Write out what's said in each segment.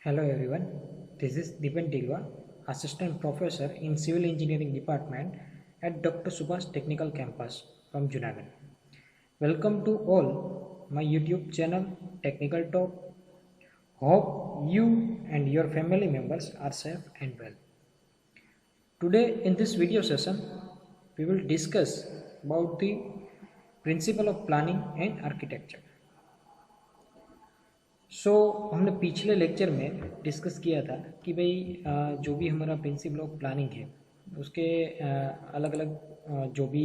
Hello everyone, this is Dipen Tilwa, Assistant Professor in Civil Engineering Department at Dr. Subhash Technical Campus from Junagadh. Welcome to all my YouTube channel Technical Talk. Hope you and your family members are safe and well. Today in this video session, we will discuss about the principle of planning and architecture. हमने पिछले lecture में discuss किया था कि भाई जो भी हमारा प्रिंसिपल ऑफ प्लानिंग है उसके अलग अलग जो भी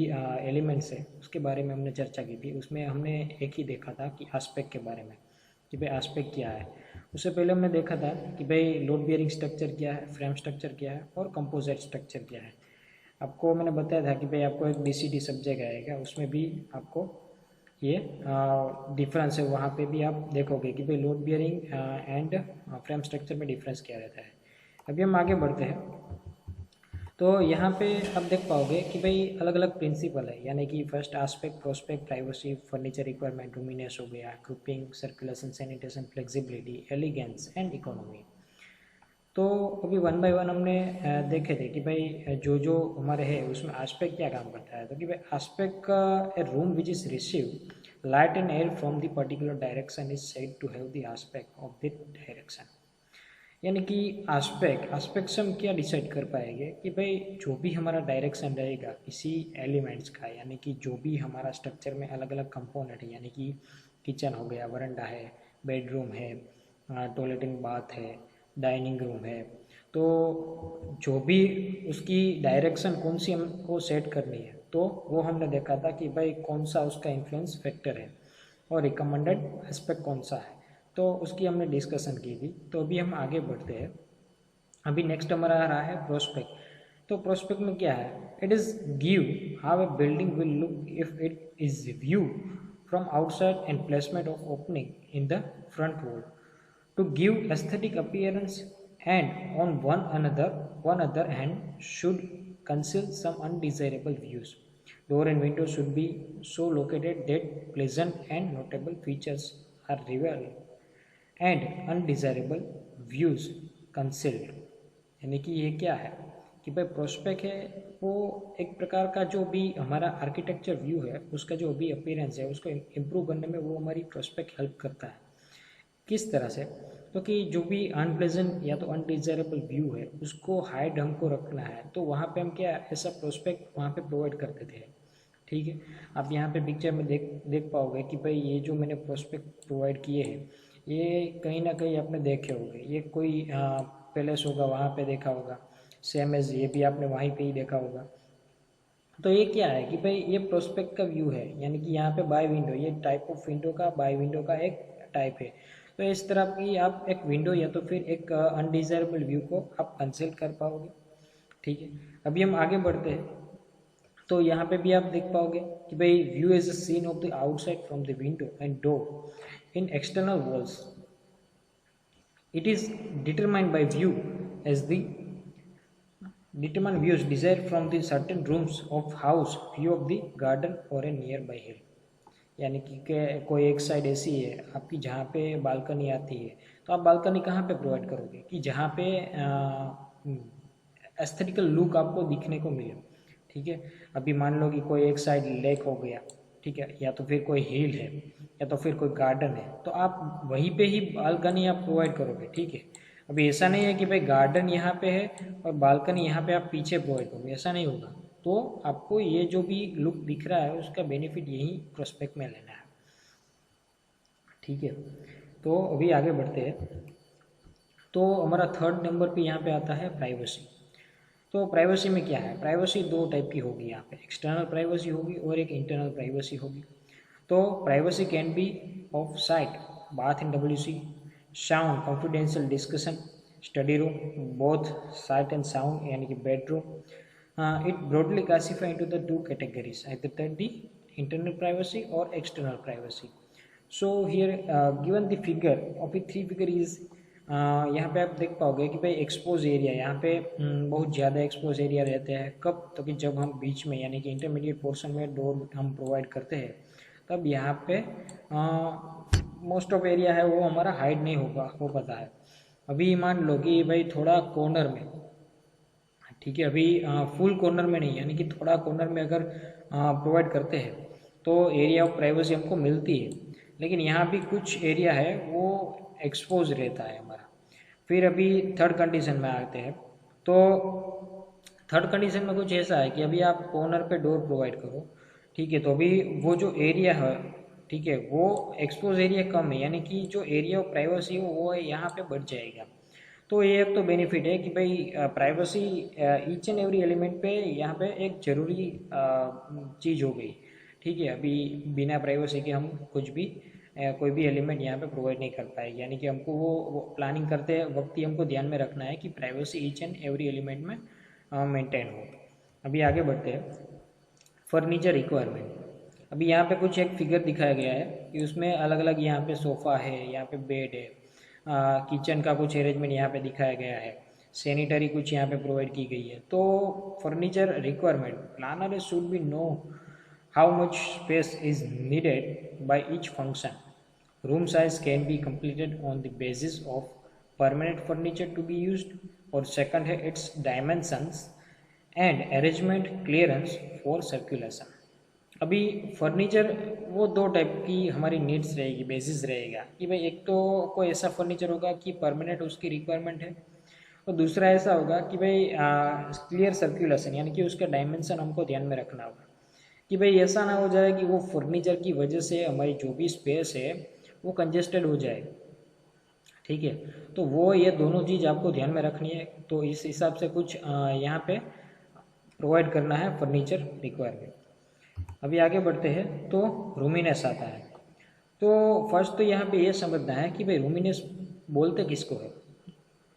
एलिमेंट्स है उसके बारे में हमने चर्चा की थी। उसमें हमने एक ही देखा था कि एस्पेक्ट के बारे में कि भाई एस्पेक्ट क्या है। उससे पहले हमने देखा था कि भाई लोड बियरिंग स्ट्रक्चर क्या है, फ्रेम स्ट्रक्चर क्या है और कंपोजिट स्ट्रक्चर क्या है। आपको मैंने बताया था कि भाई आपको एक DCT सब्जेक्ट आएगा, उसमें भी आपको ये डिफरेंस है, वहाँ पे भी आप देखोगे कि भाई load bearing and frame structure में डिफरेंस क्या रहता है। अभी हम आगे बढ़ते हैं तो यहाँ पे आप देख पाओगे कि भाई अलग अलग प्रिंसिपल है, यानी कि first aspect prospect, privacy, furniture requirement, luminance हो गया, grouping, circulation, sanitation, flexibility, elegance and economy. तो अभी वन बाय वन हमने देखे थे कि भाई जो जो हमारे है उसमें एस्पेक्ट क्या काम करता है। तो कि भाई एस्पेक्ट का a room which is receive light and air from the particular direction is said to have the aspect of the direction. यानी कि एस्पेक्ट से हम क्या डिसाइड कर पाएंगे कि भाई जो भी हमारा डायरेक्शन रहेगा किसी एलिमेंट्स का, यानी कि जो भी हमारा स्ट्रक्चर में अलग अलग कंपोनेंट है, यानी कि किचन हो गया, वरांडा है, बेडरूम है, टॉयलेट एंड बाथ है, डाइनिंग रूम है, तो जो भी उसकी डायरेक्शन कौन सी हमको सेट करनी है तो वो हमने देखा था कि भाई कौन सा उसका इन्फ्लुएंस फैक्टर है और रिकमेंडेड एस्पेक्ट कौन सा है, तो उसकी हमने डिस्कशन की थी। तो अभी हम आगे बढ़ते हैं। अभी नेक्स्ट हमारा आ रहा है प्रोस्पेक्ट। तो प्रोस्पेक्ट में क्या है, it is give how a building will look if it is view from outside and placement of opening in the front wall to give aesthetic appearance, and on one other hand should conceal some undesirable views. Door and windows should be so located that pleasant and notable features are revealed and undesirable views concealed। यानी कि ये क्या है कि भाई prospect है वो एक प्रकार का जो भी हमारा आर्किटेक्चर व्यू है उसका जो भी अपीयरेंस है उसको इम्प्रूव करने में वो हमारी प्रोस्पेक्ट हेल्प करता है। किस तरह से, क्योंकि जो भी अनप्लेजेंट या तो अनडिजायरेबल व्यू है उसको हाइड हमको रखना है, तो वहाँ पे हम क्या ऐसा प्रोस्पेक्ट वहाँ पे प्रोवाइड कर देते हैं। ठीक है, आप यहाँ पे पिक्चर में देख पाओगे कि भाई ये जो मैंने प्रोस्पेक्ट प्रोवाइड किए हैं ये कहीं ना कहीं आपने देखे होंगे, ये कोई पैलेस होगा वहाँ पे देखा होगा, सेम एज ये भी आपने वहीं पे ही देखा होगा। तो ये क्या है कि भाई ये प्रोस्पेक्ट का व्यू है, यानी कि यहाँ पे बाय विंडो, ये टाइप ऑफ विंडो का बाय विंडो का एक टाइप है। तो इस तरह की आप एक विंडो या तो फिर एक अनडिजायरेबल व्यू को आप कंसील कर पाओगे। ठीक है, अभी हम आगे बढ़ते हैं। तो यहाँ पे भी आप देख पाओगे कि भाई view is a scene of the outside from the window and door in external walls. It is determined by view as the determine views desired from the certain rooms of house, view of the garden or a nearby hill। यानी कि कोई एक side ऐसी है आपकी जहाँ पे balcony आती है, तो आप बालकनी कहाँ पे प्रोवाइड करोगे कि जहाँ पे एस्थेटिकल लुक आपको दिखने को मिले। ठीक है, अभी मान लो कि कोई एक साइड लेक हो गया, ठीक है, या तो फिर कोई हिल है या तो फिर कोई गार्डन है, तो आप वहीं पे ही बालकनी आप प्रोवाइड करोगे। ठीक है, अभी ऐसा नहीं है कि भाई गार्डन यहाँ पे है और बालकनी यहाँ पे आप पीछे प्रोवाइड करोगे, ऐसा नहीं होगा। तो आपको ये जो भी लुक दिख रहा है उसका बेनिफिट यही प्रोस्पेक्ट में लेना है। ठीक है, तो अभी आगे बढ़ते हैं। तो हमारा थर्ड नंबर पे यहाँ पे आता है प्राइवेसी। तो प्राइवेसी में क्या है, प्राइवेसी दो टाइप की होगी यहाँ पे, एक्सटर्नल प्राइवेसी होगी और एक इंटरनल प्राइवेसी होगी। तो privacy can be of site, bath and WC, sound, confidential discussion, study room, both site and sound यानी कि bedroom. It broadly classify into the two categories, either the internal privacy or external privacy। So here given the figure of a three figure is यहाँ पे आप देख पाओगे कि भाई expose area यहाँ पे बहुत ज़्यादा एक्सपोज एरिया रहते हैं। कब, तो कि जब हम बीच में यानी कि इंटरमीडिएट पोर्शन में डोर हम प्रोवाइड करते हैं तब यहाँ पे मोस्ट ऑफ एरिया है वो हमारा हाइड नहीं हो पाता है। अभी मान लो कि भाई थोड़ा कॉर्नर में, ठीक है, अभी फुल कॉर्नर में नहीं, यानी कि थोड़ा कॉर्नर में अगर प्रोवाइड करते हैं तो एरिया ऑफ प्राइवेसी हमको मिलती है, लेकिन यहाँ भी कुछ एरिया है वो एक्सपोज रहता है हमारा। फिर अभी थर्ड कंडीशन में आते हैं। तो थर्ड कंडीशन में कुछ ऐसा है कि अभी आप कॉर्नर पे डोर प्रोवाइड करो, ठीक है, तो अभी वो जो एरिया है, ठीक है, वो एक्सपोज एरिया कम है, यानी कि जो एरिया ऑफ प्राइवेसी हो वो यहाँ पे बढ़ जाएगा। तो ये एक तो बेनिफिट है कि भाई privacy each and every element पे यहाँ पे एक ज़रूरी चीज़ हो गई, ठीक है। अभी बिना प्राइवेसी के हम कुछ भी कोई भी एलिमेंट यहाँ पे प्रोवाइड नहीं कर पाएगी, यानी कि हमको वो प्लानिंग करते वक्त ही हमको ध्यान में रखना है कि privacy each and every element में मेंटेन हो। अभी आगे बढ़ते हैं, फर्नीचर रिक्वायरमेंट। अभी यहाँ पे कुछ एक फिगर दिखाया गया है कि उसमें अलग अलग यहाँ पे सोफ़ा है, यहाँ पे बेड है, किचन का कुछ अरेंजमेंट यहाँ पे दिखाया गया है, सैनिटरी कुछ यहाँ पे प्रोवाइड की गई है। तो furniture requirement, planner should be know how much space is needed by each function. Room size can be completed on the basis of permanent furniture to be used, और second है its dimensions and arrangement clearance for circulation। अभी furniture वो दो type की हमारी needs रहेगी, basis रहेगा कि भाई एक तो कोई ऐसा फर्नीचर होगा कि परमानेंट उसकी रिक्वायरमेंट है, और दूसरा ऐसा होगा कि भाई क्लियर सर्कुलेशन, यानी कि उसका डायमेंशन हमको ध्यान में रखना होगा कि भाई ऐसा ना हो जाए कि वो फर्नीचर की वजह से हमारी जो भी स्पेस है वो कंजेस्टेड हो जाए, ठीक है। तो वो ये दोनों चीज़ आपको ध्यान में रखनी है, तो इस हिसाब से कुछ यहाँ पे प्रोवाइड करना है फर्नीचर रिक्वायरमेंट। अभी आगे बढ़ते हैं तो रूमिनेस आता है। तो फर्स्ट तो यहाँ पे ये समझना है कि भाई रूमिनेस बोलते किसको है।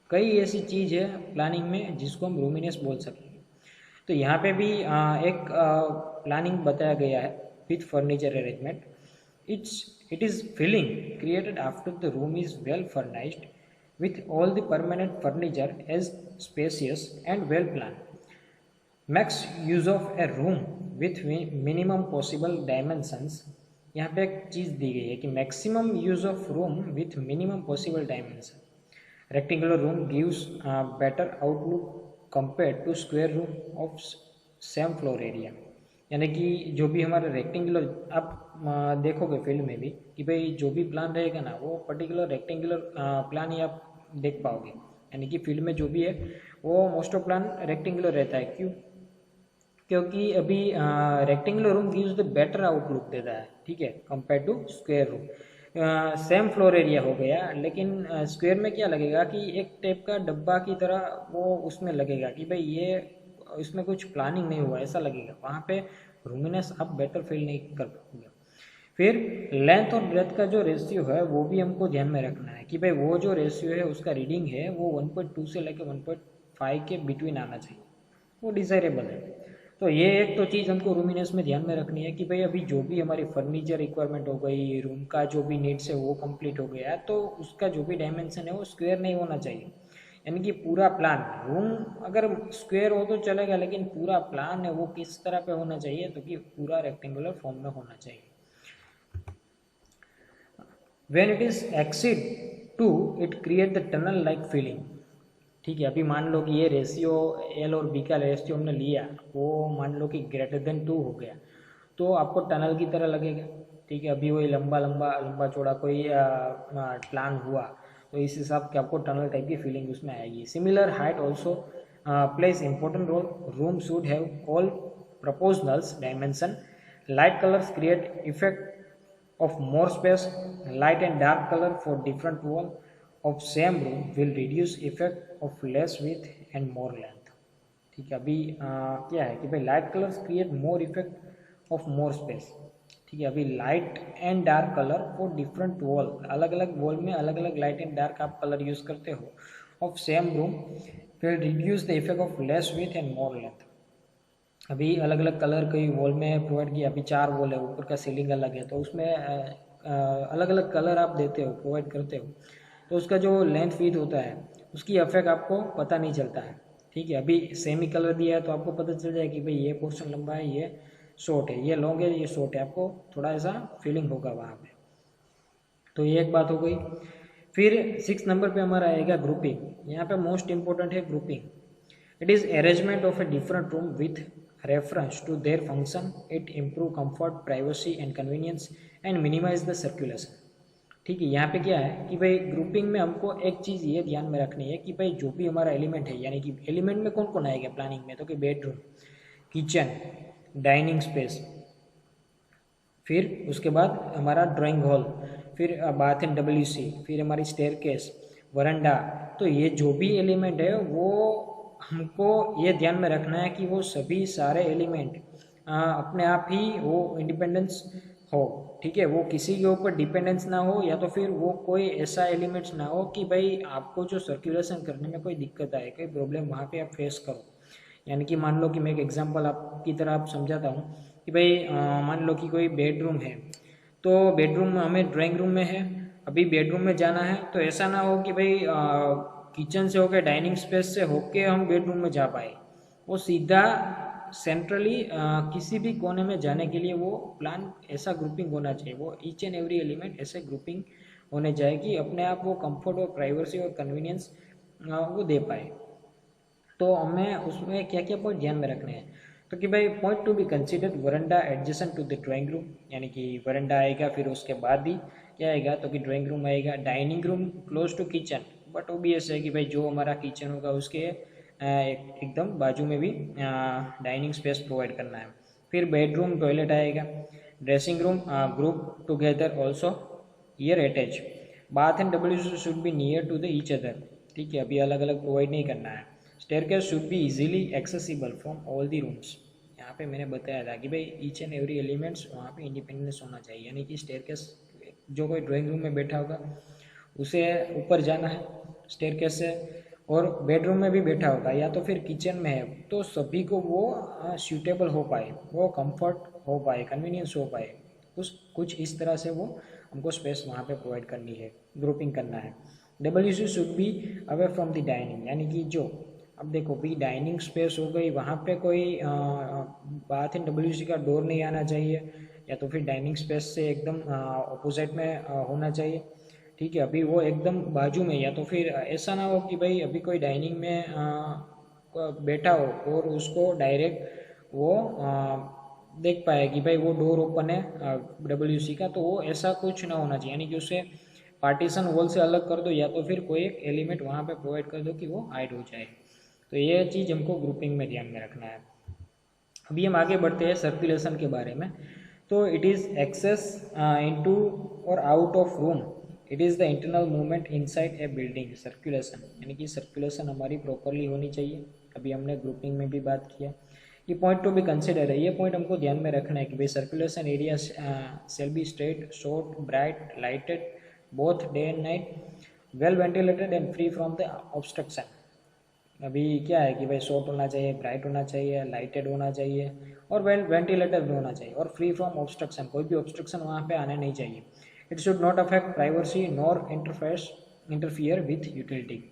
कई ऐसी चीज़ है प्लानिंग में जिसको हम रूमिनेस बोल सकेंगे। तो यहाँ पे भी एक प्लानिंग बताया गया है with furniture arrangement. It is feeling created after the room is well furnished with all the permanent furniture as spacious and well planned, makes use of a room with minimum possible dimensions। यहाँ पे एक चीज़ दी गई है कि maximum use of room with minimum possible dimension. Rectangular room gives better outlook compare to square room of same floor area. यानी कि जो भी हमारा रेक्टेंगुलर, आप देखोगे फील्ड में भी कि भाई जो भी प्लान रहेगा ना वो पर्टिकुलर रेक्टेंगुलर प्लान ही आप देख पाओगे, यानी कि फील्ड में जो भी है वो मोस्ट ऑफ प्लान रेक्टेंगुलर रहता है। क्यों? क्योंकि अभी rectangular room gives the better outlook देता है, ठीक है, compare to square room. Same floor area हो गया, लेकिन स्क्वायर में क्या लगेगा कि एक टाइप का डब्बा की तरह वो उसमें लगेगा कि भाई ये इसमें कुछ प्लानिंग नहीं हुआ, ऐसा लगेगा। वहाँ पे रूमिनेस आप बेटर फील नहीं कर पाओगे। फिर लेंथ और ब्रेथ का जो रेशियो है वो भी हमको ध्यान में रखना है कि भाई वो जो रेशियो है उसका रीडिंग है वो 1.2 से लेकर 1.5 के बिटवीन आना चाहिए, वो डिज़ायरेबल है। तो ये एक तो चीज़ हमको रूमिनेस में ध्यान में रखनी है कि भाई अभी जो भी हमारी फर्नीचर रिक्वायरमेंट हो गई, रूम का जो भी नीड्स है वो कंप्लीट हो गया है, तो उसका जो भी डायमेंशन है वो स्क्वायर नहीं होना चाहिए। यानी कि पूरा प्लान, रूम अगर स्क्वायर हो तो चलेगा, लेकिन पूरा प्लान है वो किस तरह पे होना चाहिए, तो कि पूरा रेक्टेंगुलर फॉर्म में होना चाहिए। When it is exceed 2, it create the tunnel like feeling। ठीक है, अभी मान लो कि ये रेशियो एल और बी का रेशियो हमने लिया, वो मान लो कि ग्रेटर देन 2 हो गया, तो आपको टनल की तरह लगेगा। ठीक है, अभी वही लंबा लंबा लंबा चौड़ा कोई प्लान हुआ तो इस हिसाब से आपको टनल टाइप की फीलिंग उसमें आएगी। Similar height also place important role. Room should have all proportionals dimension. Light colours create effect of more space, light and dark color for different wall of same room will reduce effect of less width and more length। ठीक है, अभी क्या है कि भाई light colours create more effect of more space. ठीक है, अभी light and dark colour for different wall, अलग अलग वॉल में अलग अलग लाइट एंड डार्क आप कलर यूज करते हो of same room will reduce the effect of less with and more length. अभी अलग अलग कलर कई वॉल में प्रोवाइड किया, अभी 4 वॉल है, ऊपर का सीलिंग अलग है, तो उसमें अलग अलग कलर आप देते हो, प्रोवाइड करते हो, तो उसका जो लेंथ विड्थ होता है उसकी इफेक्ट आपको पता नहीं चलता है। ठीक है, अभी सेमी कलर दिया है तो आपको पता चल जाए कि भाई ये पोर्शन लंबा है, ये शॉर्ट है, ये लॉन्ग है, ये शॉर्ट है, आपको थोड़ा ऐसा फीलिंग होगा वहाँ पे। तो ये एक बात हो गई। फिर 6 नंबर पे हमारा आएगा ग्रुपिंग। यहाँ पे मोस्ट इंपॉर्टेंट है grouping. It is arrangement of a different room with reference to their function. It improve comfort, privacy and convenience and minimise the circulation. ठीक है, यहाँ पे क्या है कि भाई ग्रुपिंग में हमको एक चीज़ ये ध्यान में रखनी है कि भाई जो भी हमारा एलिमेंट है, यानी कि एलिमेंट में कौन कौन आएगा प्लानिंग में, तो कि बेडरूम, किचन, डाइनिंग स्पेस, फिर उसके बाद हमारा ड्राइंग हॉल, फिर बाथ एंड WC, फिर हमारी स्टेयरकेस, वरांडा। तो ये जो भी एलिमेंट है वो हमको ये ध्यान में रखना है कि वो सभी सारे एलिमेंट अपने आप ही वो इंडिपेंडेंस हो। ठीक है, वो किसी के ऊपर डिपेंडेंस ना हो, या तो फिर वो कोई ऐसा एलिमेंट्स ना हो कि भाई आपको जो सर्कुलेशन करने में कोई दिक्कत आए, कोई प्रॉब्लम वहाँ पे आप फेस करो। यानी कि मान लो कि मैं एक एग्जांपल आपकी तरह आप समझाता हूँ कि भाई मान लो कि कोई बेडरूम है, तो बेडरूम में हमें ड्राइंग रूम में है, अभी बेडरूम में जाना है, तो ऐसा ना हो कि भाई किचन से होके डाइनिंग स्पेस से होके हम बेडरूम में जा पाए। वो सीधा सेंट्रली किसी भी कोने में जाने के लिए वो प्लान ऐसा ग्रुपिंग होना चाहिए, वो ईच एंड एवरी एलिमेंट ऐसे ग्रुपिंग होने चाहिए कि अपने आप वो कंफर्ट और प्राइवेसी और कन्वीनियंस वो दे पाए। तो हमें उसमें क्या क्या पॉइंट ध्यान में रखने हैं, तो कि भाई point to be considered veranda adjacent to the drawing room, यानी कि वरंडा आएगा, फिर उसके बाद ही क्या आएगा, तो कि ड्राइंग रूम आएगा। Dining room close to kitchen, but obvious है कि भाई जो हमारा किचन होगा उसके एकदम बाजू में भी डाइनिंग स्पेस प्रोवाइड करना है। फिर बेडरूम टॉयलेट आएगा। Dressing room group together also are attach. Bath and WC should be near to the each other. ठीक है, अभी अलग अलग प्रोवाइड नहीं करना है। Staircase should be easily accessible from all the rooms. यहाँ पे मैंने बताया था कि भाई ईच एंड एवरी एलिमेंट्स वहाँ पे इंडिपेंडेंस होना चाहिए, यानी कि स्टेयरकेस जो कोई ड्राइंग रूम में बैठा होगा उसे ऊपर जाना है स्टेयरकेस से, और बेडरूम में भी बैठा होगा या तो फिर किचन में है, तो सभी को वो सूटेबल हो पाए, वो कंफर्ट हो पाए, कन्वीनियंस हो पाए, कुछ इस तरह से वो हमको स्पेस वहाँ पे प्रोवाइड करनी है, ग्रुपिंग करना है। WC should be away from the dining, यानी कि जो अब देखो भी डाइनिंग स्पेस हो गई, वहाँ पे कोई बाथ एंड WC का डोर नहीं आना चाहिए, या तो फिर डाइनिंग स्पेस से एकदम अपोजिट में होना चाहिए। ठीक है, अभी वो एकदम बाजू में, या तो फिर ऐसा ना हो कि भाई अभी कोई डाइनिंग में बैठा हो और उसको डायरेक्ट वो देख पाए कि भाई वो डोर ओपन है WC का, तो वो ऐसा कुछ ना होना चाहिए, यानी कि उसे पार्टीशन वॉल से अलग कर दो, या तो फिर कोई एक एलिमेंट वहाँ पे प्रोवाइड कर दो कि वो हाइड हो जाए। तो ये चीज़ हमको ग्रुपिंग में ध्यान में रखना है। अभी हम आगे बढ़ते हैं सर्कुलेशन के बारे में। तो इट इज़ एक्सेस इनटू और out of room, it is the internal movement inside a building. Circulation यानी कि सर्कुलेशन हमारी प्रॉपरली होनी चाहिए। अभी हमने ग्रुपिंग में भी बात किया। ये पॉइंट टू बी कंसिडर है, ये पॉइंट हमको ध्यान में रखना है कि भाई circulation area shall be straight, short, bright, lighted both day and night, well ventilated and free from the obstruction. अभी क्या है कि भाई शॉर्ट होना चाहिए, ब्राइट होना चाहिए, लाइटेड होना चाहिए और वेल वेंटिलेटेड भी होना चाहिए, और फ्री फ्रॉम ऑब्स्ट्रक्शन, कोई भी ऑब्स्ट्रक्शन वहाँ पे आने नहीं चाहिए। It should not affect privacy nor interfere with utility.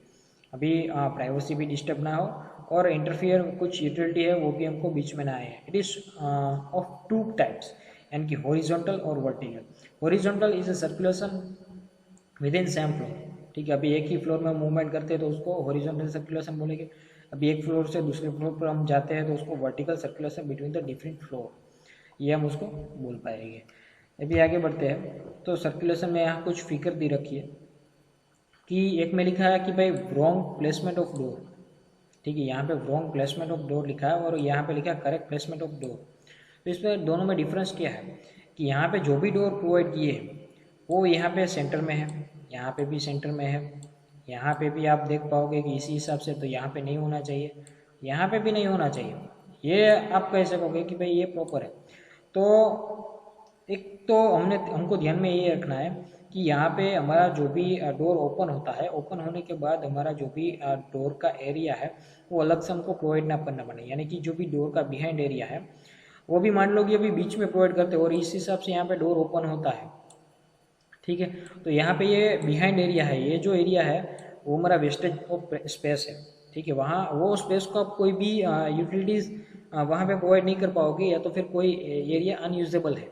अभी प्राइवेसी भी डिस्टर्ब ना हो और इंटरफियर कुछ यूटिलिटी है वो भी हमको बीच में ना आए। It is of two types, यानी कि हॉरिजॉन्टल और vertical. Horizontal is a circulation with in same floor. ठीक है, अभी एक ही फ्लोर में मूवमेंट करते हैं तो उसको हॉरिजॉन्टल सर्कुलेशन बोलेंगे। अभी एक फ्लोर से दूसरे फ्लोर पर हम जाते हैं तो उसको vertical circulation between the different floor, ये हम उसको बोल पाएंगे। अभी आगे बढ़ते हैं। तो सर्कुलेशन में यहाँ कुछ फिगर दी रखी है कि एक में लिखा है कि भाई रॉन्ग प्लेसमेंट ऑफ डोर। ठीक है, यहाँ पे रॉन्ग प्लेसमेंट ऑफ डोर लिखा है और यहाँ पे लिखा है करेक्ट प्लेसमेंट ऑफ डोर। तो इसमें दोनों में डिफरेंस क्या है कि यहाँ पे जो भी डोर प्रोवाइड किए हैं वो यहाँ पे सेंटर में है, यहाँ पे भी सेंटर में है, यहाँ पे भी आप देख पाओगे कि इसी हिसाब से तो यहाँ पे नहीं होना चाहिए, यहाँ पे भी नहीं होना चाहिए। ये आप कह सकोगे कि भाई ये प्रॉपर है। तो एक तो हमको ध्यान में ये रखना है कि यहाँ पे हमारा जो भी डोर ओपन होता है, ओपन होने के बाद हमारा जो भी डोर का एरिया है वो अलग से हमको प्रोवाइड ना करना पड़े, यानी कि जो भी डोर का बिहाइंड एरिया है वो भी मान लो कि अभी बीच में प्रोवाइड करते हैं और इस हिसाब से यहाँ पे डोर ओपन होता है। ठीक है, तो यहाँ पे ये बिहाइंड एरिया है, ये जो एरिया है वो हमारा वेस्टेज ऑफ स्पेस है। ठीक है, वहाँ वो स्पेस को आप कोई भी यूटिलिटीज़ वहाँ पे प्रोवाइड नहीं कर पाओगे, या तो फिर कोई एरिया अनयूजेबल है।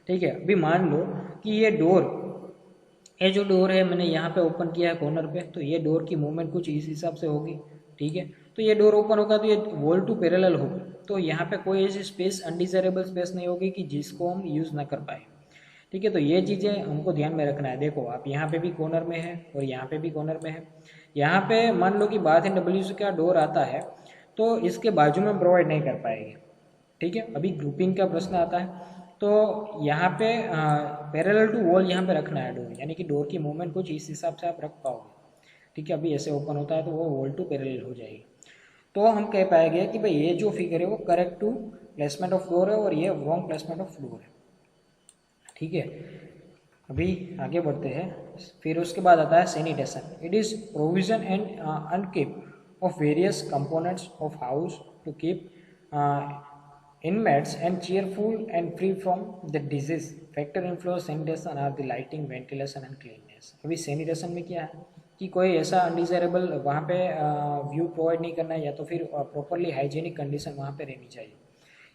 ठीक है, अभी मान लो कि ये डोर ये जो डोर है मैंने यहाँ पे ओपन किया है कॉर्नर पे, तो ये डोर की मूवमेंट कुछ इस हिसाब से होगी, ठीक है। तो ये डोर ओपन होगा तो ये वॉल टू पैरेलल होगा, तो यहाँ पे कोई ऐसी स्पेस अनडिजायरेबल स्पेस नहीं होगी कि जिसको हम यूज़ ना कर पाए, ठीक है। तो ये चीज़ें हमको ध्यान में रखना है। देखो आप यहाँ पे भी कॉर्नर में है और यहाँ पे भी कॉर्नर में है। यहाँ पे मान लो कि बाथ एंड डब्ल्यू का डोर आता है तो इसके बाजू में हम प्रोवाइड नहीं कर पाएंगे, ठीक है। अभी ग्रुपिंग का प्रश्न आता है तो यहाँ पे पैरेलल टू वॉल यहाँ पे रखना है डोर, यानी कि डोर की मूवमेंट कुछ इस हिसाब से आप रख पाओगे, ठीक है। अभी ऐसे ओपन होता है तो वो वॉल टू पैरेलल हो जाएगी, तो हम कह पाएंगे कि भाई ये जो फिगर है वो correct to placement of door है और ये रॉन्ग प्लेसमेंट ऑफ डोर है, ठीक है। अभी आगे बढ़ते हैं। फिर उसके बाद आता है sanitation. It is provision and upkeep of various components of house to keep inmates and cheerful and free from the disease. Factor influence sanitation are the lighting, ventilation and cleanliness. अभी सैनिटेशन में क्या है कि कोई ऐसा undesirable वहाँ पे view provide नहीं करना है, या तो फिर प्रॉपरली हाइजीनिक कंडीशन वहाँ पे रहनी चाहिए।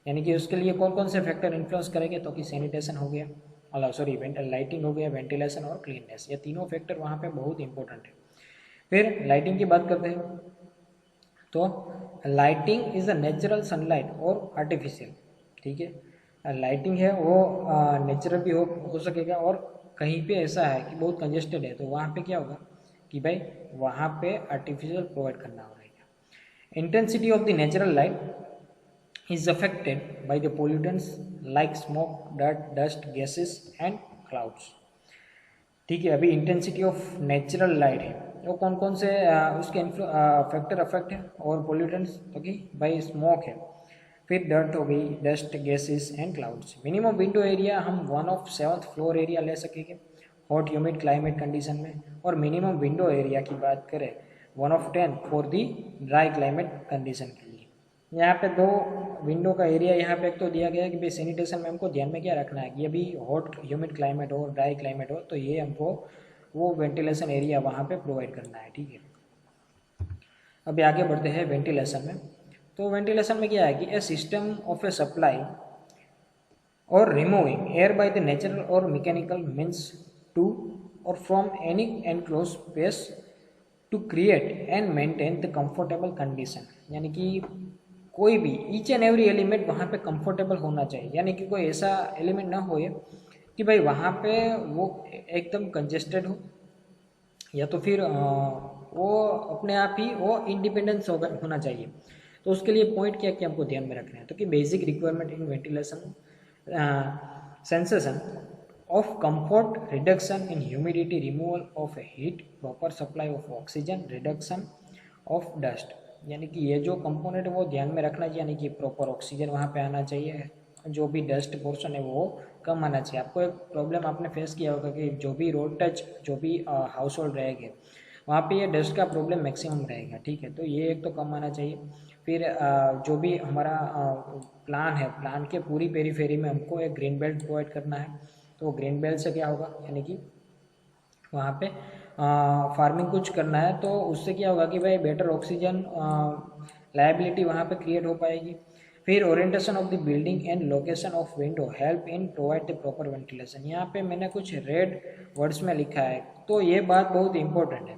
यानी कि उसके लिए कौन कौन से फैक्टर इन्फ्लुएंस करेंगे, तो कि सैनिटेशन हो गया, सॉरी लाइटिंग हो गया, वेंटिलेशन और क्लीननेस, ये तीनों फैक्टर वहाँ पे बहुत इंपॉर्टेंट है। फिर लाइटिंग की बात करते हैं तो lighting is a natural sunlight और आर्टिफिशियल, ठीक है। लाइटिंग है वो नेचुरल भी हो सकेगा, और कहीं पे ऐसा है कि बहुत कंजेस्टेड है तो वहाँ पे क्या होगा कि भाई वहाँ पे आर्टिफिशियल प्रोवाइड करना होगा। Intensity of the natural light is affected by the pollutants like smoke, dust, gases and clouds, ठीक है। अभी इंटेंसिटी ऑफ नेचुरल लाइट है वो कौन कौन से उसके फैक्टर अफेक्ट है, और पोल्यूटेंट्स तो कि भाई स्मोक है, फिर डर्ट हो गई, dust, gases and clouds. Minimum window area हम 1/7 फ्लोर एरिया ले सकेंगे हॉट ह्यूमिड क्लाइमेट कंडीशन में, और मिनिमम विंडो एरिया की बात करें 1/10 for the dry climate condition के लिए। यहाँ पे दो विंडो का एरिया यहाँ पे एक तो दिया गया है कि भाई सैनिटेशन में हमको ध्यान में क्या रखना है कि अभी हॉट ह्यूमिड क्लाइमेट हो, ड्राई क्लाइमेट हो, तो ये हमको वो वेंटिलेशन एरिया वहाँ पे प्रोवाइड करना है, ठीक है। अभी आगे बढ़ते हैं वेंटिलेशन में। तो वेंटिलेशन में क्या है कि a system of a supply or removing air by the natural or mechanical means to or from any enclose space to create and maintain the comfortable condition, यानी कि कोई भी ईच एंड एवरी एलिमेंट वहाँ पे comfortable होना चाहिए, यानी कि कोई ऐसा एलिमेंट ना हो कि भाई वहाँ पे वो एकदम कंजेस्टेड हो, या तो फिर वो अपने आप ही वो इंडिपेंडेंस होना चाहिए। तो उसके लिए पॉइंट क्या क्या हमको ध्यान में रखना है, तो कि basic requirement in ventilation sensation of comfort, reduction in humidity, removal of heat, proper supply of oxygen, reduction of dust, यानी कि ये जो कंपोनेंट है वो ध्यान में रखना चाहिए, यानी कि प्रॉपर ऑक्सीजन वहाँ पे आना चाहिए, जो भी डस्ट पोर्शन है वो कम आना चाहिए। आपको एक प्रॉब्लम आपने फेस किया होगा कि जो भी रोड टच जो भी हाउस होल्ड रहेंगे वहाँ पे ये डस्ट का प्रॉब्लम मैक्सिमम रहेगा, ठीक है। तो ये एक तो कम आना चाहिए। फिर जो भी हमारा प्लान है, प्लान के पूरी पेरीफेरी में हमको एक ग्रीन बेल्ट प्रोवाइड करना है, तो ग्रीन बेल्ट से क्या होगा, यानी कि वहाँ पे फार्मिंग कुछ करना है तो उससे क्या होगा कि भाई बेटर ऑक्सीजन लायबिलिटी वहाँ पे क्रिएट हो पाएगी। फिर orientation of the building and location of window help in provide the proper ventilation. यहाँ पे मैंने कुछ रेड वर्ड्स में लिखा है, तो ये बात बहुत इंपॉर्टेंट है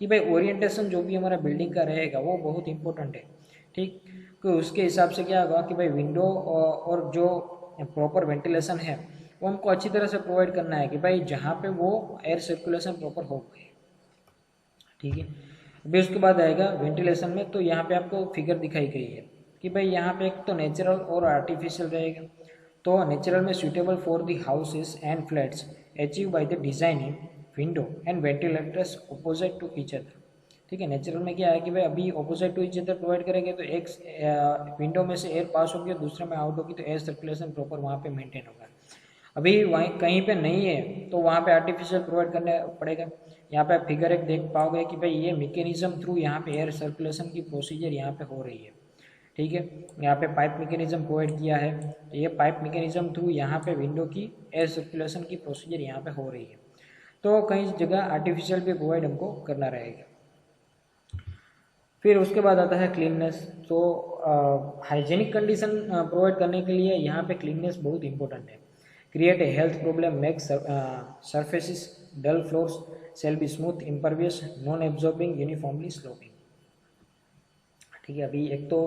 कि भाई ओरिएंटेशन जो भी हमारा बिल्डिंग का रहेगा वो बहुत इंपॉर्टेंट है, ठीक। तो उसके हिसाब से क्या होगा कि भाई विंडो और जो प्रॉपर वेंटिलेशन है वो हमको अच्छी तरह से प्रोवाइड करना है कि भाई जहाँ पे वो एयर सर्कुलेशन प्रॉपर हो गए, ठीक है। अभी उसके बाद आएगा वेंटिलेशन में, तो यहाँ पे आपको फिगर दिखाई गई है कि भाई यहाँ पे एक तो नेचुरल और आर्टिफिशियल रहेगा। तो नेचुरल में suitable for the houses and flats achieve by the designing window and ventilators opposite to each other, ठीक है। नेचुरल में क्या है कि भाई अभी opposite to each other provide करेंगे तो एक विंडो में से एयर पास होगी और दूसरे में आउट होगी, तो एयर सर्कुलेशन प्रॉपर वहाँ पे मेंटेन होगा। अभी वहीं कहीं पे नहीं है तो वहाँ पे आर्टिफिशियल प्रोवाइड करने पड़ेगा। यहाँ पे आप फिगर एक देख पाओगे कि भाई ये मैकेनिज्म थ्रू यहाँ पे एयर सर्कुलेशन की प्रोसीजर यहाँ पे हो रही है, ठीक है। यहाँ पे पाइप मैकेनिज्म प्रोवाइड किया है, ये पाइप मैकेनिज्म थ्रू यहाँ पे विंडो की एयर सर्कुलेशन की प्रोसीजर यहाँ पे हो रही है। तो कई जगह आर्टिफिशियल भी प्रोवाइड हमको करना रहेगा। फिर उसके बाद आता है क्लीननेस। तो हाइजीनिक कंडीशन प्रोवाइड करने के लिए यहाँ पे क्लीननेस बहुत इंपॉर्टेंट है create a health problem, make surfaces dull, floors shall be smooth, impervious, non absorbing, uniformली sloping। ठीक है, अभी एक तो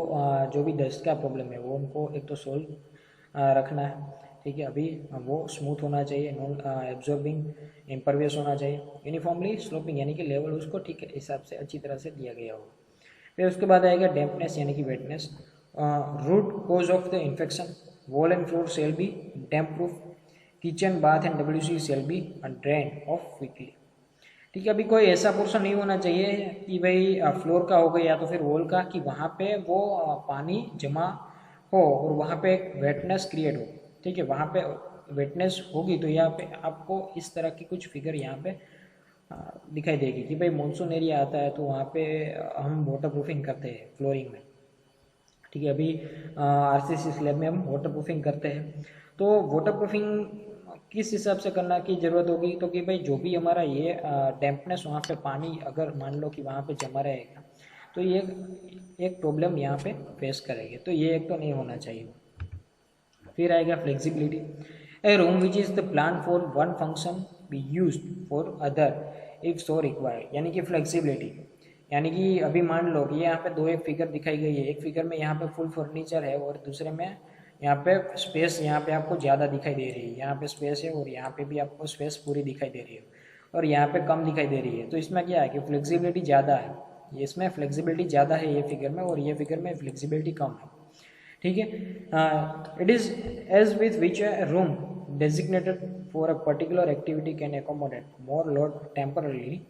जो भी डस्ट का प्रॉब्लम है वो उनको एक तो सोल्व रखना है। ठीक है, अभी वो स्मूथ होना चाहिए, नॉन एब्जॉर्बिंग, इम्परवियस होना चाहिए, यूनिफॉर्मली स्लोपिंग यानी कि लेवल उसको ठीक है हिसाब से अच्छी तरह से दिया गया होगा। फिर उसके बाद आएगा डैम्पनेस यानी कि wetness, root cause of the infection, wall and floor shall be damp proof, kitchen bath and WC shall be drain off quickly. ठीक है, अभी कोई ऐसा पोर्शन नहीं होना चाहिए कि भाई फ्लोर का हो गया या तो फिर वॉल का कि वहाँ पे वो पानी जमा हो और वहाँ पे एक वेटनेस क्रिएट हो। ठीक है, वहाँ पे वेटनेस होगी तो यहाँ पे आपको इस तरह की कुछ फिगर यहाँ पे दिखाई देगी कि भाई मानसून एरिया आता है तो वहाँ पे हम वाटर प्रूफिंग करते हैं फ्लोरिंग में। ठीक है, अभी RCC स्लैब में हम वाटर प्रूफिंग करते हैं, तो वाटर प्रूफिंग किस हिसाब से करना की ज़रूरत होगी, तो कि भाई जो भी हमारा ये डैम्पनेस वहाँ पे पानी अगर मान लो कि वहाँ पे जमा रहेगा तो ये एक प्रॉब्लम यहाँ पे फेस करेंगे, तो ये एक तो नहीं होना चाहिए। फिर आएगा flexibility, A room which is the plan for one function B use for other if so required, यानी कि फ्लेक्सिबिलिटी यानी कि अभी मान लो कि यहाँ पे दो एक फिगर दिखाई गई है, एक फिगर में यहाँ पे फुल फर्नीचर है और दूसरे में यहाँ पे स्पेस यहाँ पे आपको ज़्यादा दिखाई दे रही है, यहाँ पे स्पेस है और यहाँ पे भी आपको स्पेस पूरी दिखाई दे रही है और यहाँ पे कम दिखाई दे रही है, तो इसमें क्या है कि फ्लेक्सिबिलिटी ज़्यादा है, इसमें फ्लेक्सिबिलिटी ज़्यादा है ये फिगर में और ये फिगर में फ्लेक्सिबिलिटी कम है। ठीक है, it is as with which a room designated for a particular activity can accommodate more load temporarily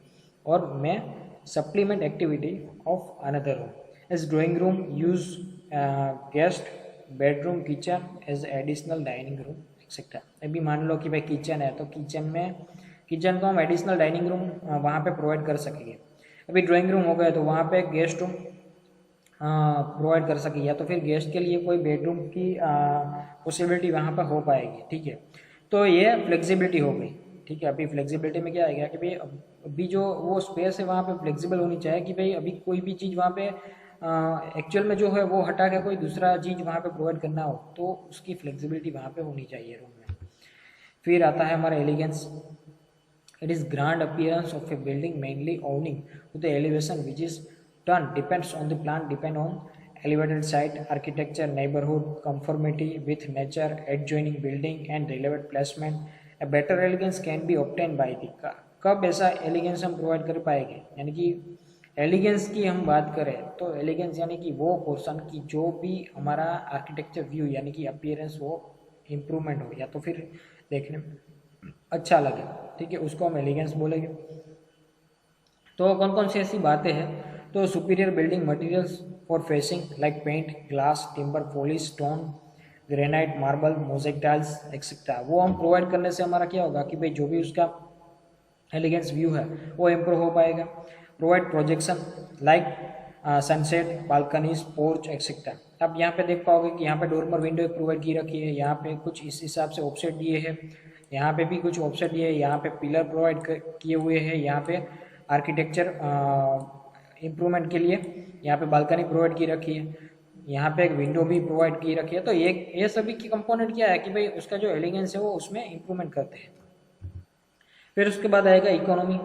or may supplement activity of another room, as drawing room use guest bedroom kitchen as additional dining room etc। अभी मान लो कि भाई kitchen है तो kitchen को हम additional dining room वहाँ पे प्रोवाइड कर सकेंगे। अभी ड्राइंग रूम हो गया तो वहाँ पे गेस्ट रूम प्रोवाइड कर सकेंगे या तो फिर गेस्ट के लिए कोई बेडरूम की पॉसिबिलिटी वहाँ पर हो पाएगी। ठीक है, तो ये फ्लेक्सिबिलिटी हो गई। ठीक है, अभी फ्लेक्सिबिलिटी में क्या आएगा कि भाई अभी जो वो स्पेस है वहाँ पे फ्लेक्सिबल होनी चाहिए कि भाई अभी कोई भी चीज़ वहाँ पे एक्चुअल में जो है वो हटा के कोई दूसरा चीज़ वहाँ पे प्रोवाइड करना हो तो उसकी फ्लेक्सिबिलिटी वहाँ पे होनी चाहिए रूम में। फिर आता है हमारा elegance, it is grand appearance of a building mainly owing to the elevation which is turn depends on the plan depend on elevated site, architecture, neighborhood, conformity with nature, adjoining building and relevant placement। A better elegance can be obtained by the कब ऐसा elegance हम provide कर पाएंगे, यानी कि elegance की हम बात करें तो एलिगेंस यानी कि वो पोर्शन की जो भी हमारा आर्किटेक्चर व्यू यानी कि अपीयरेंस वो इम्प्रूवमेंट हो या तो फिर देखने में अच्छा लगे। ठीक है, उसको हम एलिगेंस बोलेंगे। तो कौन कौन सी ऐसी बातें हैं, तो superior building materials for facing like paint, glass, timber, polish, stone, granite, marble, mosaic tiles etcetera वो हम प्रोवाइड करने से हमारा क्या होगा कि भाई जो भी उसका एलिगेंस व्यू है वो इम्प्रूव हो पाएगा। Provide projection like sunset, balconies, porch etcetera. अब यहाँ पे देख पाओगे कि यहाँ पे डोरमर विंडो प्रोवाइड की रखी है, यहाँ पे कुछ इस हिसाब से ऑफसेट दिए हैं, यहाँ पे भी कुछ ऑफसेट दिए है, यहाँ पे पिलर प्रोवाइड किए हुए हैं, यहाँ पे आर्किटेक्चर इम्प्रूवमेंट के लिए यहाँ पे बालकनी प्रोवाइड की रखी है, यहाँ पे एक विंडो भी प्रोवाइड की रखी है। तो ये सभी की कंपोनेंट क्या है कि भाई उसका जो एलिगेंस है वो उसमें इम्प्रूवमेंट करते हैं। फिर उसके बाद आएगा इकोनॉमी,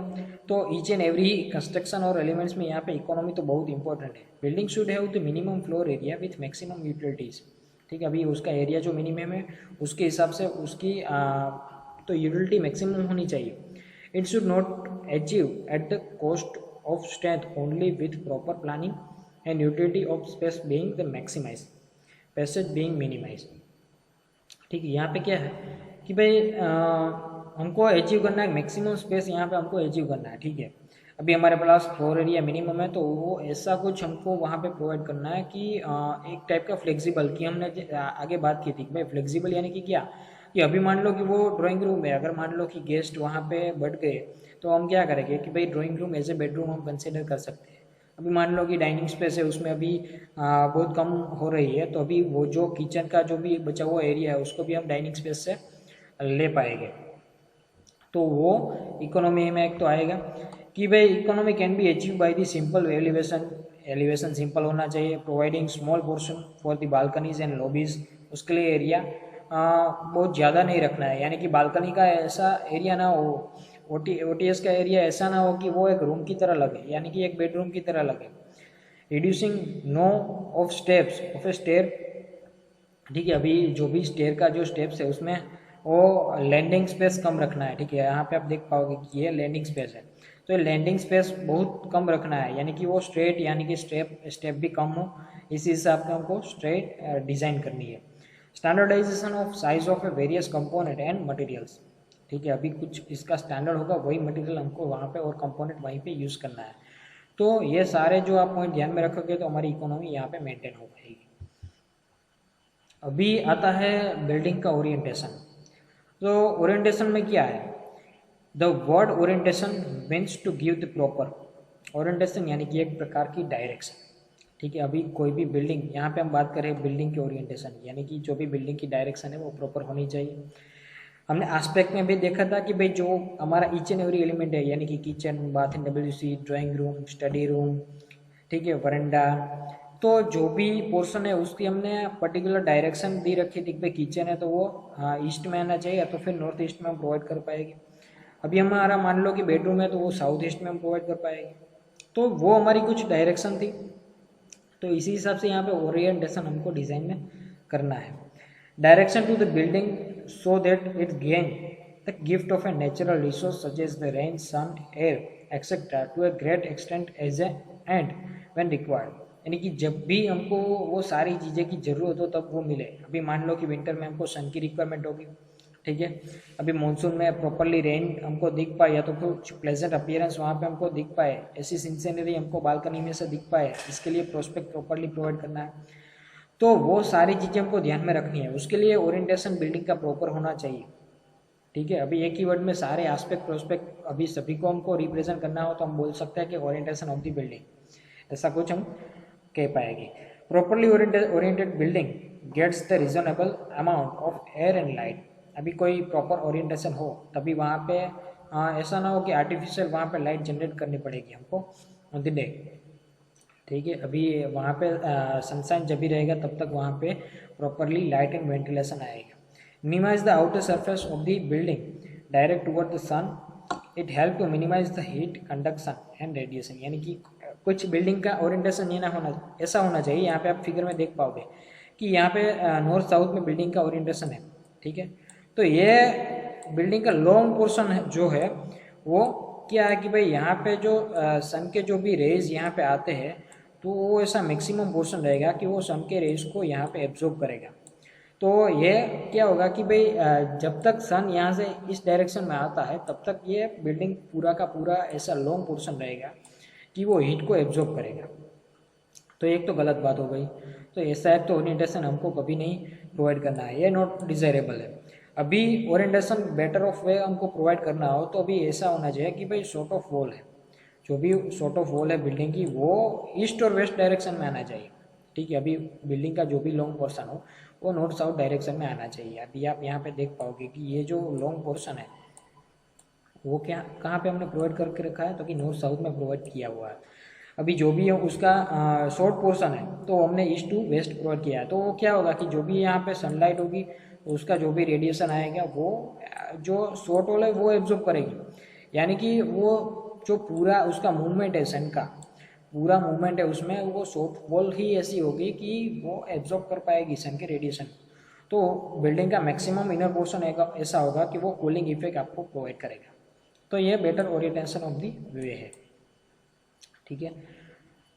तो ईच एंड एवरी कंस्ट्रक्शन और एलिमेंट्स में यहाँ पे इकोनॉमी तो बहुत इंपॉर्टेंट है। Building should have the minimum floor area with maximum utilities. ठीक है, अभी उसका एरिया जो मिनिमम है उसके हिसाब से उसकी तो यूटिलिटी मैक्सिमम होनी चाहिए। It should not achieve at the cost of strength only with proper planning and utility of space being the maximize, passage being minimize. ठीक है, यहाँ पे क्या है कि भाई हमको अचीव करना है मैक्सिमम स्पेस, यहाँ पे हमको अचीव करना है। ठीक है, अभी हमारे पास फ्लोर एरिया मिनिमम है तो वो ऐसा कुछ हमको वहाँ पे प्रोवाइड करना है कि एक टाइप का फ्लेक्सिबल की हमने आगे बात की थी कि भाई फ्लेक्सिबल यानी कि क्या कि अभी मान लो कि वो ड्राइंग रूम है, अगर मान लो कि गेस्ट वहाँ पे बढ़ गए तो हम क्या करेंगे कि भाई drawing room as a bedroom हम कंसिडर कर सकते हैं। अभी मान लो कि डाइनिंग स्पेस है उसमें अभी बहुत कम हो रही है तो अभी वो जो किचन का जो भी बचा हुआ एरिया है उसको भी हम डाइनिंग स्पेस से ले पाएंगे। तो वो इकोनॉमी में एक तो आएगा कि भाई economy can be achieve by the simple elevation simple होना चाहिए, providing small portion for the balconies and lobbies, उसके लिए एरिया बहुत ज़्यादा नहीं रखना है, यानी कि बालकनी का ऐसा एरिया ना हो, ओटीएस का एरिया ऐसा ना हो कि वो एक रूम की तरह लगे, यानी कि एक बेडरूम की तरह लगे। Reducing no of steps of a stair, ठीक है। अभी जो भी स्टेयर का जो स्टेप्स है उसमें वो लैंडिंग स्पेस कम रखना है, ठीक है। यहाँ पे आप देख पाओगे कि ये लैंडिंग स्पेस है, तो ये लैंडिंग स्पेस बहुत कम रखना है, यानी कि वो स्ट्रेट, यानी कि स्टेप भी कम हो, इसी हिसाब से हमको स्ट्रेट डिज़ाइन करनी है। Standardization of size of a various component and materials, ठीक है। अभी कुछ इसका स्टैंडर्ड होगा, वही मटेरियल हमको वहाँ पे और कंपोनेंट वहीं पे यूज़ करना है। तो ये सारे जो आप पॉइंट ध्यान में रखोगे तो हमारी इकोनॉमी यहाँ पे मेंटेन हो पाएगी। अभी आता है बिल्डिंग का ओरिएंटेशन। तो ओरिएंटेशन में क्या है, the word orientation means to give the proper orientation, यानी कि एक प्रकार की डायरेक्शन, ठीक है। अभी कोई भी बिल्डिंग, यहाँ पे हम बात करें बिल्डिंग के ओरिएंटेशन, यानी कि जो भी बिल्डिंग की डायरेक्शन है वो प्रॉपर होनी चाहिए। हमने एस्पेक्ट में भी देखा था कि भाई जो हमारा ईच एंड एवरी एलिमेंट है, यानी कि kitchen, bath, WC, drawing room, study room, ठीक है, वरंडा, तो जो भी पोर्शन है उसकी हमने पर्टिकुलर डायरेक्शन दी रखी थी। भाई किचन है तो वो ईस्ट में आना चाहिए, या तो फिर नॉर्थ ईस्ट में हम प्रोवाइड कर पाएंगे। अभी हमारा मान लो कि बेडरूम है तो वो साउथ ईस्ट में हम प्रोवाइड कर पाएंगे। तो वो हमारी कुछ डायरेक्शन थी, तो इसी हिसाब से यहाँ पे ओरिएंटेशन हमको डिज़ाइन में करना है। Direction to the building so that it gain the gift of a natural resource such as the rain, sun, air etcetera to a great extent as a and when required, यानी कि जब भी हमको वो सारी चीज़ें की ज़रूरत हो तब वो मिले। अभी मान लो कि विंटर में हमको सन की रिक्वायरमेंट होगी, ठीक है। अभी मानसून में प्रॉपरली रेन हमको दिख पाए, या तो कुछ प्लेजेंट अपीयरेंस वहाँ पे हमको दिख पाए, ऐसी सीनरी हमको बालकनी में से दिख पाए, इसके लिए प्रोस्पेक्ट प्रॉपरली प्रोवाइड करना है। तो वो सारी चीज़ें हमको ध्यान में रखनी है, उसके लिए ओरिएंटेशन बिल्डिंग का प्रॉपर होना चाहिए, ठीक है। अभी एक ही वर्ड में सारे एस्पेक्ट प्रोस्पेक्ट अभी सभी को हमको रिप्रेजेंट करना हो तो हम बोल सकते हैं कि ओरिएंटेशन ऑफ द बिल्डिंग, ऐसा कुछ हम कह पाएंगे। Properly oriented building gets the reasonable amount of air and light. अभी कोई प्रॉपर ओरिएंटेशन हो तभी वहाँ पे ऐसा ना हो कि आर्टिफिशियल वहाँ पे लाइट जनरेट करनी पड़ेगी हमको ऑन द डे, ठीक है। अभी वहाँ पे सनशाइन जब भी रहेगा तब तक वहाँ पे प्रॉपरली लाइट एंड वेंटिलेशन आएगा। Minimize the outer surface of the building direct toward the sun, it help to minimize the heat conduction and radiation, यानी कि कुछ बिल्डिंग का ओरिएंटेशन ये ना होना, ऐसा होना चाहिए। यहाँ पे आप फिगर में देख पाओगे कि यहाँ पे नॉर्थ साउथ में बिल्डिंग का ओरिएंटेशन है, ठीक है। तो ये बिल्डिंग का लॉन्ग पोर्शन है जो है वो क्या है कि भाई यहाँ पे जो सन के जो भी रेज यहाँ पे आते हैं तो वो ऐसा मैक्सिमम पोर्शन रहेगा कि वो सन के रेज को यहाँ पे एब्जॉर्ब करेगा। तो ये क्या होगा कि भाई जब तक सन यहाँ से इस डायरेक्शन में आता है तब तक ये बिल्डिंग पूरा का पूरा ऐसा लॉन्ग पोर्शन रहेगा कि वो हीट को एब्जॉर्ब करेगा। तो एक तो गलत बात हो गई, तो ऐसा है तो ओरिएंटेशन हमको कभी नहीं प्रोवाइड करना है, ये नॉट डिजायरेबल है। अभी ओरिएंटेशन बेटर ऑफ वे हमको प्रोवाइड करना हो तो अभी ऐसा होना चाहिए कि भाई शॉर्ट ऑफ वॉल है, जो भी शॉर्ट ऑफ वॉल है बिल्डिंग की वो ईस्ट और वेस्ट डायरेक्शन में आना चाहिए, ठीक है। अभी बिल्डिंग का जो भी लॉन्ग पोर्शन हो वो नॉर्थ साउथ डायरेक्शन में आना चाहिए। अभी आप यहाँ पे देख पाओगे कि ये जो लॉन्ग पोर्शन है वो क्या कहाँ पे हमने प्रोवाइड करके रखा है, तो कि नॉर्थ साउथ में प्रोवाइड किया हुआ है। अभी जो भी है उसका शॉर्ट पोर्शन है तो हमने ईस्ट टू वेस्ट प्रोवाइड किया है। तो वो क्या होगा कि जो भी यहाँ पे सनलाइट होगी उसका जो भी रेडिएशन आएगा वो जो शॉर्ट वॉल है वो एब्जॉर्ब करेगी, यानी कि वो जो पूरा उसका मूवमेंट है सन का पूरा मूवमेंट है उसमें वो शॉर्ट वॉल ही ऐसी होगी कि वो एब्जॉर्ब कर पाएगी सन के रेडिएशन। तो बिल्डिंग का मैक्सिमम इनर पोर्शन ऐसा होगा कि वो कूलिंग इफेक्ट आपको प्रोवाइड करेगा। तो ये बेटर ओरिएंटेशन ऑफ दी वे है, ठीक है।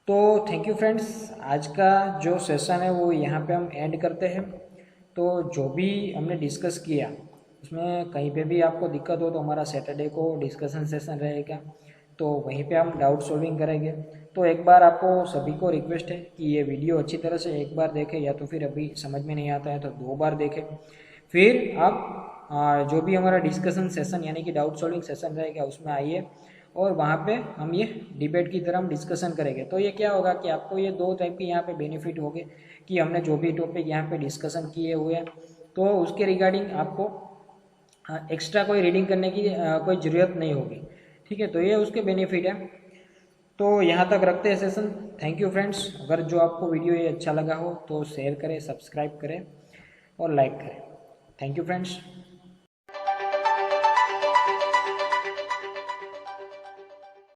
तो थैंक यू फ्रेंड्स, आज का जो सेशन है वो यहाँ पे हम एंड करते हैं। तो जो भी हमने डिस्कस किया उसमें कहीं पे भी आपको दिक्कत हो तो हमारा सैटरडे को डिस्कशन सेशन रहेगा, तो वहीं पे हम डाउट सॉल्विंग करेंगे। तो एक बार आपको सभी को रिक्वेस्ट है कि ये वीडियो अच्छी तरह से एक बार देखें, या तो फिर अभी समझ में नहीं आता है तो 2 बार देखें। फिर आप जो भी हमारा डिस्कशन सेशन यानी कि डाउट सॉल्विंग सेशन रहेगा उसमें आइए और वहाँ पे हम ये डिबेट की तरह हम डिस्कशन करेंगे। तो ये क्या होगा कि आपको ये 2 टाइप के यहाँ पे बेनिफिट होंगे कि हमने जो भी टॉपिक यहाँ पे डिस्कशन किए हुए हैं तो उसके रिगार्डिंग आपको एक्स्ट्रा कोई रीडिंग करने की कोई ज़रूरत नहीं होगी, ठीक है। तो ये उसके बेनिफिट है। तो यहाँ तक रखते हैं सेशन। Thank you friends. अगर जो आपको वीडियो ये अच्छा लगा हो तो शेयर करें, सब्सक्राइब करें और लाइक करें। Thank you friends.